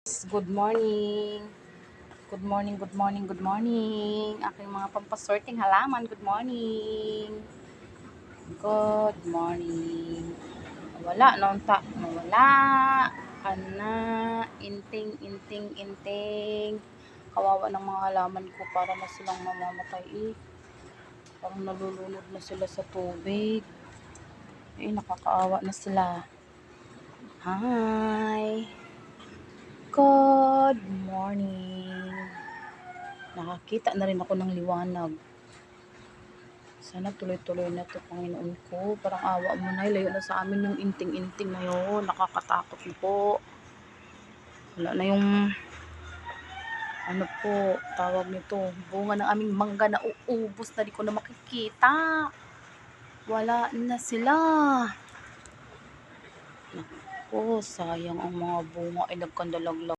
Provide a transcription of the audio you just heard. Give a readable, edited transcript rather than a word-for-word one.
Good morning. Good morning, good morning, good morning. Aking mga pampasorting halaman, good morning. Good morning. Wala, naunta. Mawala. Ana, inting, inting, inting. Kawawa ng mga halaman ko, para na silang mamamatay eh. Parang nalulunod na sila sa tubig. Eh, nakakaawa na sila. Hi. Good morning. Nakakita na rin ako ng liwanag. Sana tuloy-tuloy na to, Panginoon ko. Parang awa mo na, layo na sa amin yung inting-inting na yun. Nakakatakot na po. Wala na yung, ano po, tawag nito, bunga ng aming mangga na uubos na, di ko na makikita. Wala na sila. Naku, sayang ang mga bunga ay nagkandalaglag.